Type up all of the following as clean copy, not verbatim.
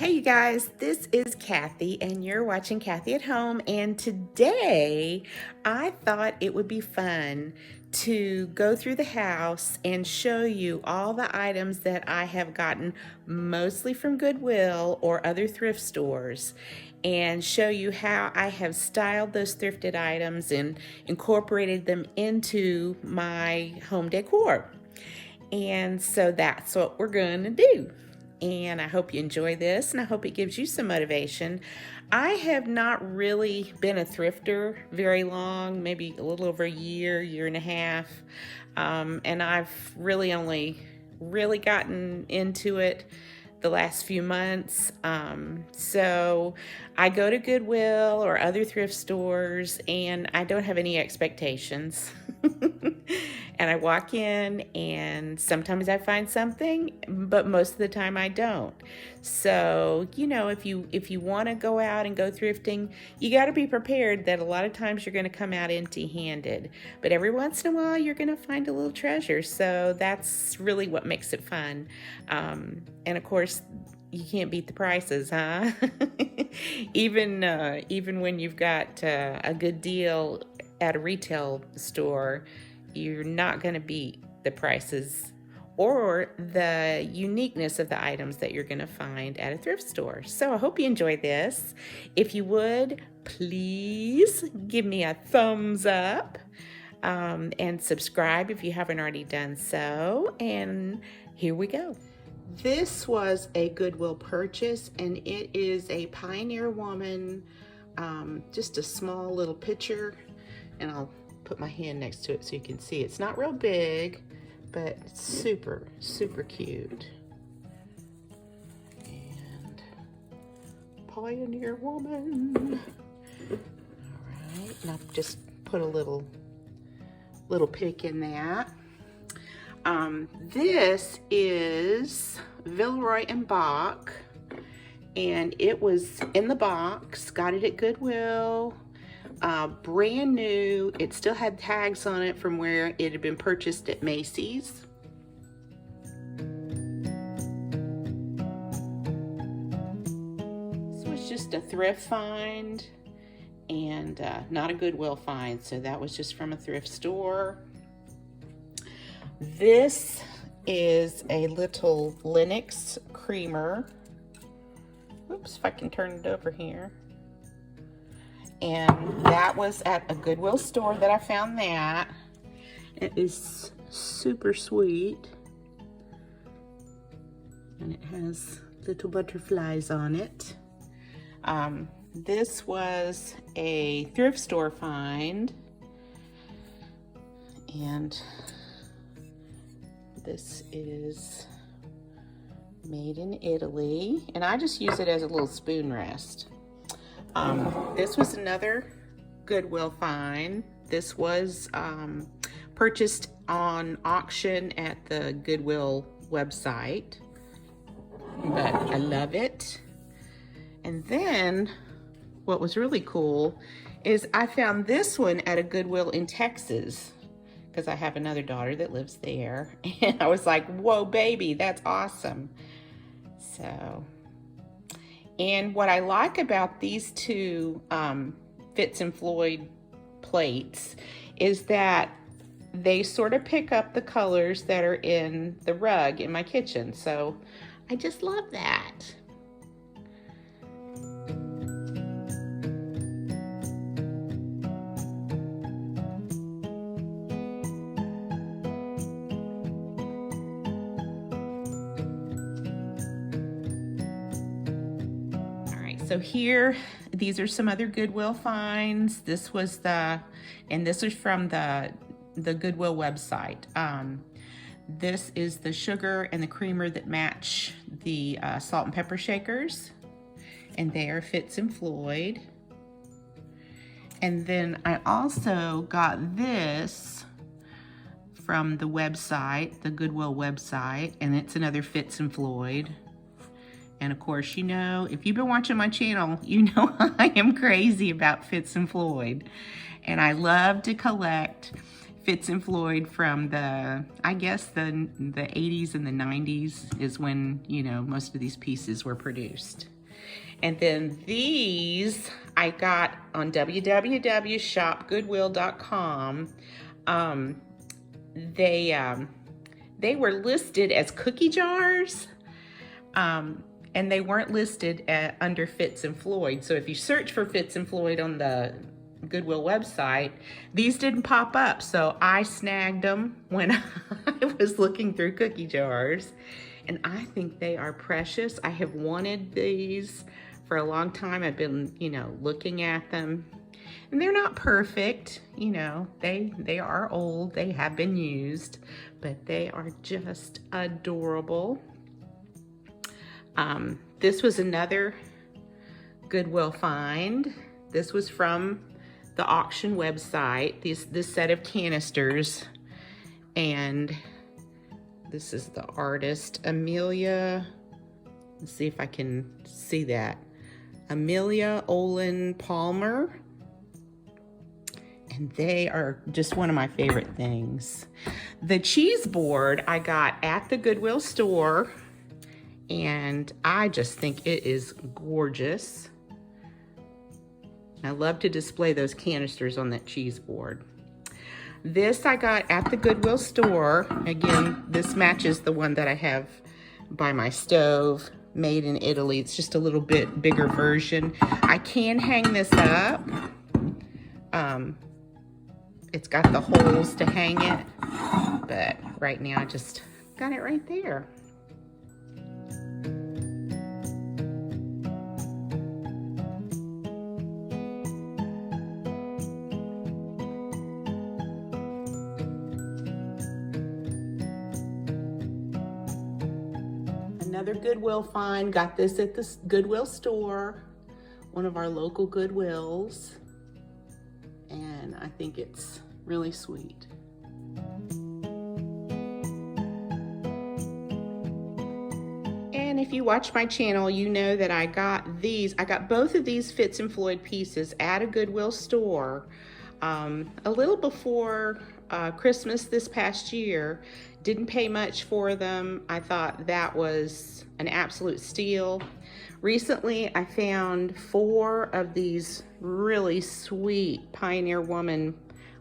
Hey you guys, this is Kathy and you're watching Kathy at Home, and today I thought it would be fun to go through the house and show you all the items that I have gotten mostly from Goodwill or other thrift stores, and show you how I have styled those thrifted items and incorporated them into my home decor. And so that's what we're going to do. And I hope you enjoy this, and I hope it gives you some motivation. I have not really been a thrifter very long, maybe a little over a year and a half. And I've really only gotten into it the last few months. So I go to Goodwill or other thrift stores and I don't have any expectations. And I walk in and sometimes I find something, but most of the time I don't. So, if you want to go out and go thrifting, you got to be prepared that a lot of times you're going to come out empty-handed. But every once in a while you're going to find a little treasure. So that's really what makes it fun. And of course, you can't beat the prices, huh? Even when you've got a good deal at a retail store, you're not going to beat the prices or the uniqueness of the items that you're going to find at a thrift store. So I hope you enjoy this. If you would, please give me a thumbs up and subscribe if you haven't already done so. And here we go. This was a Goodwill purchase, and it is a Pioneer Woman, just a small little picture, and I'll put my hand next to it so you can see. It's not real big, but it's super, super cute. And Pioneer Woman. All right, and I've just put a little pic in that. This is Villeroy and Bach, and it was in the box. Got it at Goodwill. Brand new. It still had tags on it from where it had been purchased at Macy's. This was just a thrift find and not a Goodwill find, so that was just from a thrift store. This is a little Lenox creamer. Oops, if I can turn it over here. And that was at a Goodwill store that I found that. It is super sweet. And it has little butterflies on it. This was a thrift store find. And this is made in Italy. And I just use it as a little spoon rest. This was another Goodwill find. This was purchased on auction at the Goodwill website, but I love it. And then what was really cool is I found this one at a Goodwill in Texas, because I have another daughter that lives there, and I was like, whoa baby, that's awesome. So, and what I like about these two Fitz and Floyd plates is that they sort of pick up the colors that are in the rug in my kitchen. So I just love that. So here, these are some other Goodwill finds. This was and this is from the Goodwill website. This is the sugar and the creamer that match the salt and pepper shakers, and they are Fitz and Floyd. And then I also got this from the website, the Goodwill website, and it's another Fitz and Floyd. And of course, if you've been watching my channel, you know I am crazy about Fitz and Floyd. And I love to collect Fitz and Floyd from the, I guess the 80s and the 90s is when, you know, most of these pieces were produced. And then these I got on www.shopgoodwill.com. They were listed as cookie jars, and they weren't listed under Fitz and Floyd. So if you search for Fitz and Floyd on the Goodwill website, these didn't pop up. So I snagged them when I was looking through cookie jars, and I think they are precious. I have wanted these for a long time. I've been, you know, looking at them, and they're not perfect. You know, they are old, they have been used, but they are just adorable. This was another Goodwill find. This was from the auction website, this set of canisters, and this is the artist, Amelia. Let's see if I can see that. Amelia Olin Palmer. And they are just one of my favorite things. The cheese board I got at the Goodwill store, and I just think it is gorgeous. I love to display those canisters on that cheese board. This I got at the Goodwill store. Again, this matches the one that I have by my stove, made in Italy. It's just a little bit bigger version. I can hang this up. It's got the holes to hang it, but right now I just got it right there. Another Goodwill find, got this at the Goodwill store, one of our local Goodwills, and I think it's really sweet. And if you watch my channel, you know that I got both of these Fitz and Floyd pieces at a Goodwill store a little before Christmas this past year. Didn't pay much for them. I thought that was an absolute steal. Recently, I found 4 of these really sweet Pioneer Woman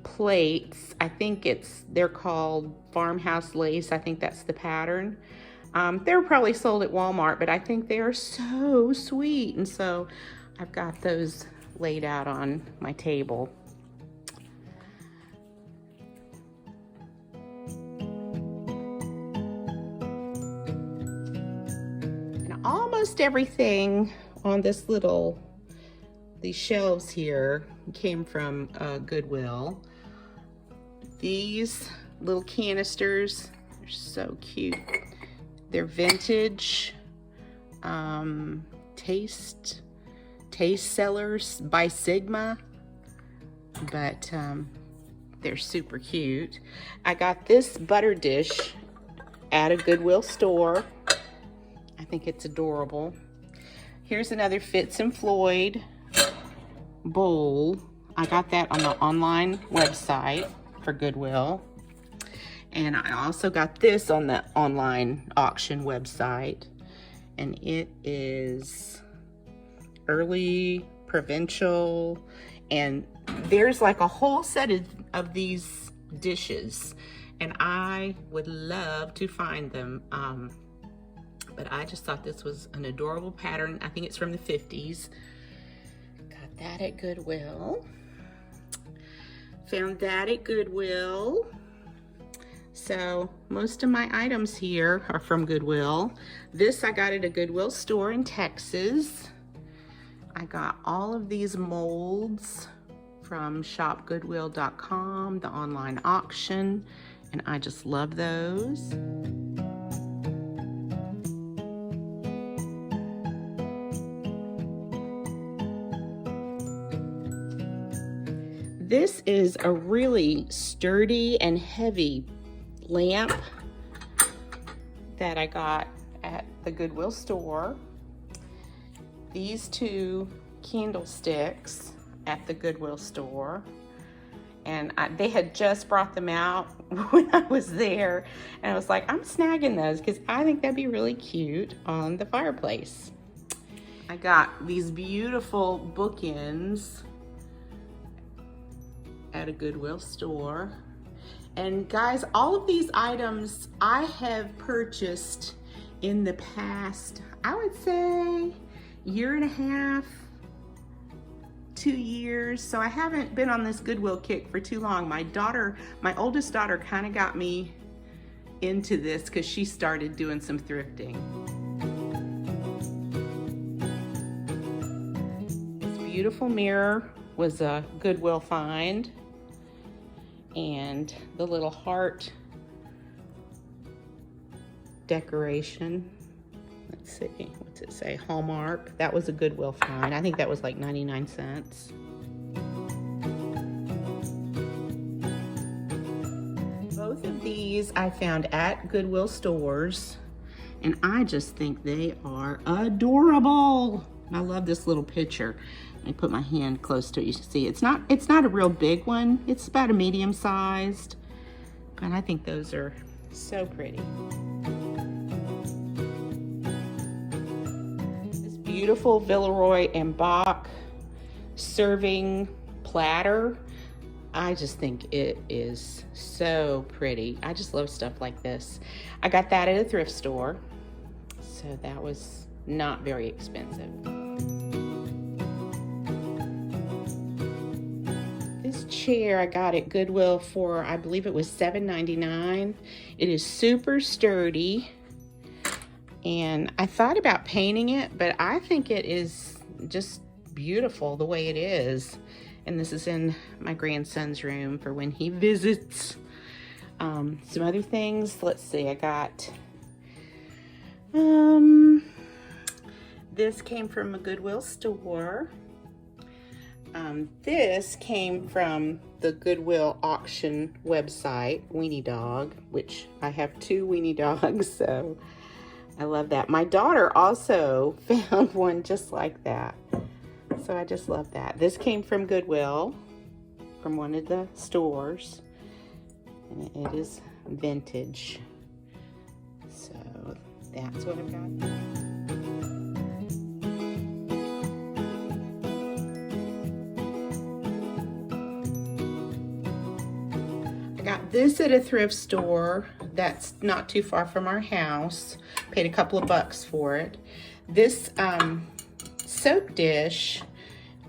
plates. I think they're called Farmhouse Lace. I think that's the pattern. They're probably sold at Walmart, but I think they are so sweet. And so I've got those laid out on my table. Almost everything on these shelves here came from Goodwill. These little canisters are so cute. They're vintage, taste sellers by Sigma, but they're super cute. I got this butter dish at a Goodwill store. I think it's adorable. Here's another Fitz and Floyd bowl. I got that on the online website for Goodwill. And I also got this on the online auction website. And it is early provincial. And there's like a whole set of these dishes. And I would love to find them. But I just thought this was an adorable pattern. I think it's from the 50s. Got that at Goodwill. Found that at Goodwill. So most of my items here are from Goodwill. This I got at a Goodwill store in Texas. I got all of these molds from shopgoodwill.com, the online auction, and I just love those. This is a really sturdy and heavy lamp that I got at the Goodwill store. These 2 candlesticks at the Goodwill store. And they had just brought them out when I was there. And I was like, I'm snagging those because I think that'd be really cute on the fireplace. I got these beautiful bookends at a Goodwill store. And guys, all of these items I have purchased in the past, I would say, year and a half, 2 years. So I haven't been on this Goodwill kick for too long. My oldest daughter kind of got me into this because she started doing some thrifting. This beautiful mirror was a Goodwill find. And the little heart decoration, let's see, what's it say, Hallmark, that was a Goodwill find. I think that was like 99 cents. Both of these I found at Goodwill stores, and I just think they are adorable. I love this little picture. I put my hand close to it. You can see it's not a real big one. It's about a medium sized, but I think those are so pretty. This beautiful Villeroy and Bach serving platter. I just think it is so pretty. I just love stuff like this. I got that at a thrift store, so that was not very expensive. This chair I got at Goodwill for, I believe it was $7.99. It is super sturdy, and I thought about painting it, but I think it is just beautiful the way it is. And this is in my grandson's room for when he visits. Some other things, let's see, I got, this came from a Goodwill store. This came from the Goodwill auction website, Weenie Dog, which I have 2 weenie dogs, so I love that. My daughter also found one just like that, so I just love that. This came from Goodwill, from one of the stores, and it is vintage, so that's what I've got. I got this at a thrift store that's not too far from our house. Paid a couple of bucks for it. This soap dish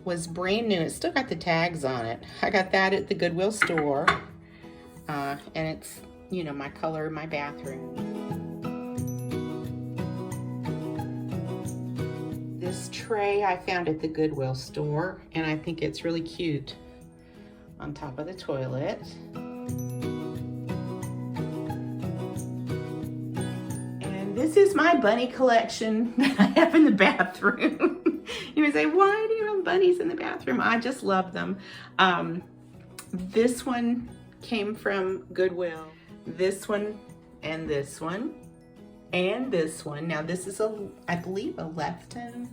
was brand new. It still got the tags on it. I got that at the Goodwill store. And it's, you know, my color in my bathroom. This tray I found at the Goodwill store, and I think it's really cute on top of the toilet. This is my bunny collection that I have in the bathroom. You would say, why do you have bunnies in the bathroom? I just love them. This one came from Goodwill. This one and this one and this one. Now this is I believe a Lefton.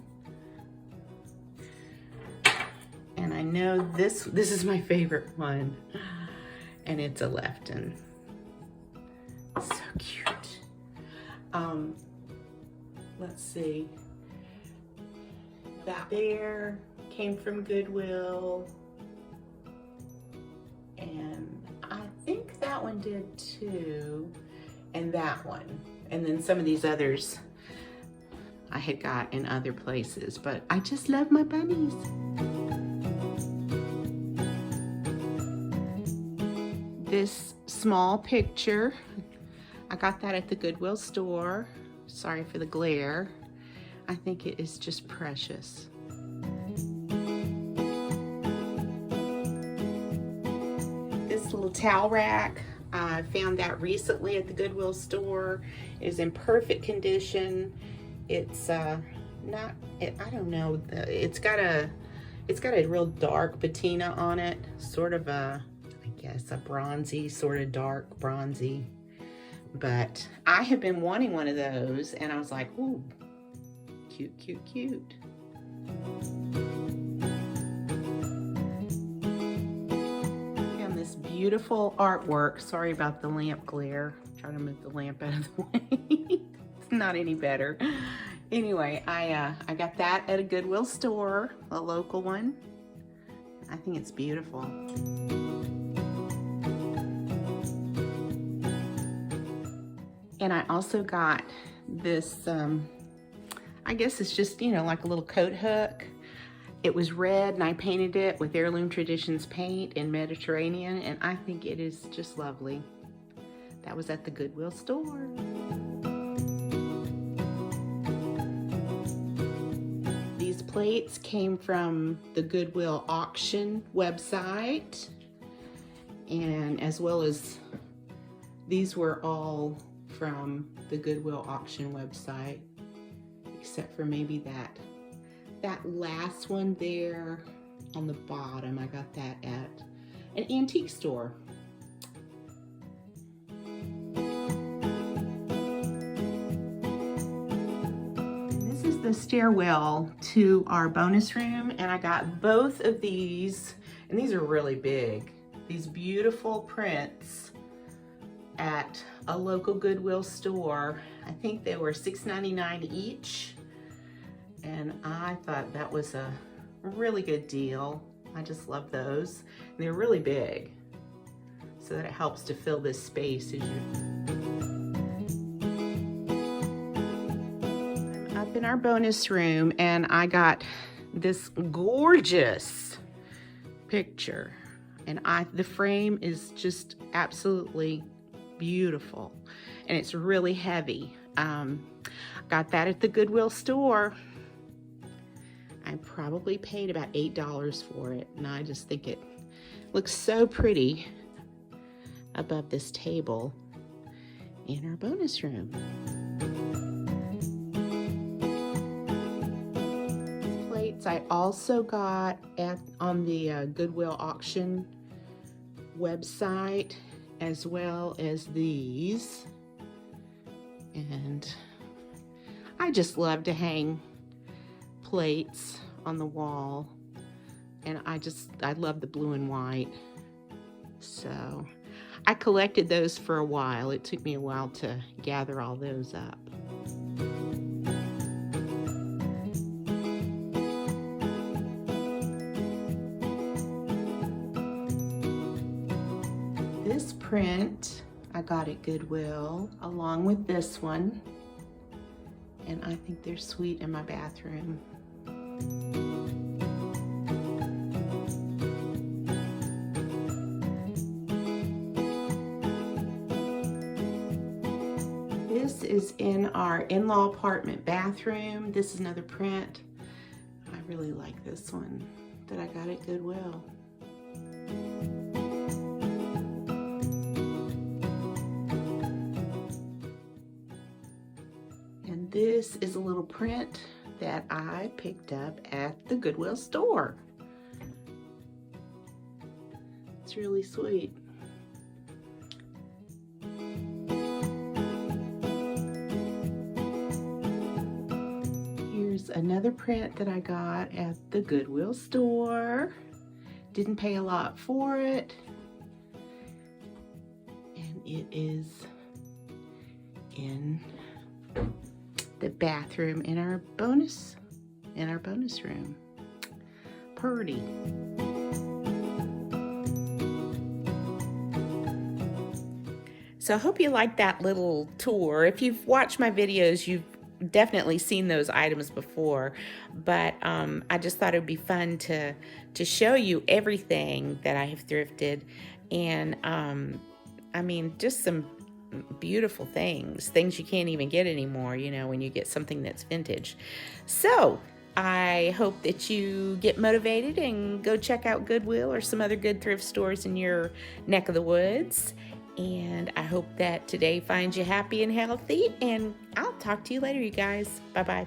And I know this is my favorite one. And it's a Lefton. So cute. Let's see, that there came from Goodwill, and I think that one did too, and that one, and then some of these others I had got in other places, but I just love my bunnies. This small picture, I got that at the Goodwill store. Sorry for the glare. I think it is just precious. This little towel rack, I found that recently at the Goodwill store. It is in perfect condition. It's I don't know, it's got a real dark patina on it, sort of a, I guess, a bronzy, sort of dark bronzy. But I have been wanting one of those, and I was like, ooh, cute, cute, cute. Found beautiful artwork. Sorry about the lamp glare. Trying to move the lamp out of the way. It's not any better. Anyway, I got that at a Goodwill store, a local one. I think it's beautiful. And I also got this, I guess it's just, you know, like a little coat hook. It was red and I painted it with Heirloom Traditions paint in Mediterranean, and I think it is just lovely. That was at the Goodwill store. These plates came from the Goodwill auction website, and as well as these were all from the Goodwill auction website, except for maybe that last one there on the bottom. I got that at an antique store. This is the stairwell to our bonus room, and I got both of these, and these are really big. These beautiful prints at a local Goodwill store. I think they were $6.99 each. And I thought that was a really good deal. I just love those. And they're really big, so that it helps to fill this space as I'm up in our bonus room, and I got this gorgeous picture. And the frame is just absolutely beautiful. And it's really heavy. Got that at the Goodwill store. I probably paid about $8 for it, and I just think it looks so pretty above this table in our bonus room. These plates I also got on the Goodwill auction website, as well as these. And I just love to hang plates on the wall, and I love the blue and white, so I collected those for a while. It took me a while to gather all those up. This print I got at Goodwill along with this one, and I think they're sweet in my bathroom. This is in our in-law apartment bathroom. This is another print. I really like this one that I got at Goodwill. And this is a little print that I picked up at the Goodwill store. It's really sweet. Here's another print that I got at the Goodwill store. Didn't pay a lot for it. And it is in the bathroom in our bonus room. Purdy. So I hope you liked that little tour. If you've watched my videos, you've definitely seen those items before, but I just thought it would be fun to show you everything that I have thrifted. And I mean, just some beautiful things you can't even get anymore, you know, when you get something that's vintage. So I hope that you get motivated and go check out Goodwill or some other good thrift stores in your neck of the woods. And I hope that today finds you happy and healthy, and I'll talk to you later, you guys. Bye-bye.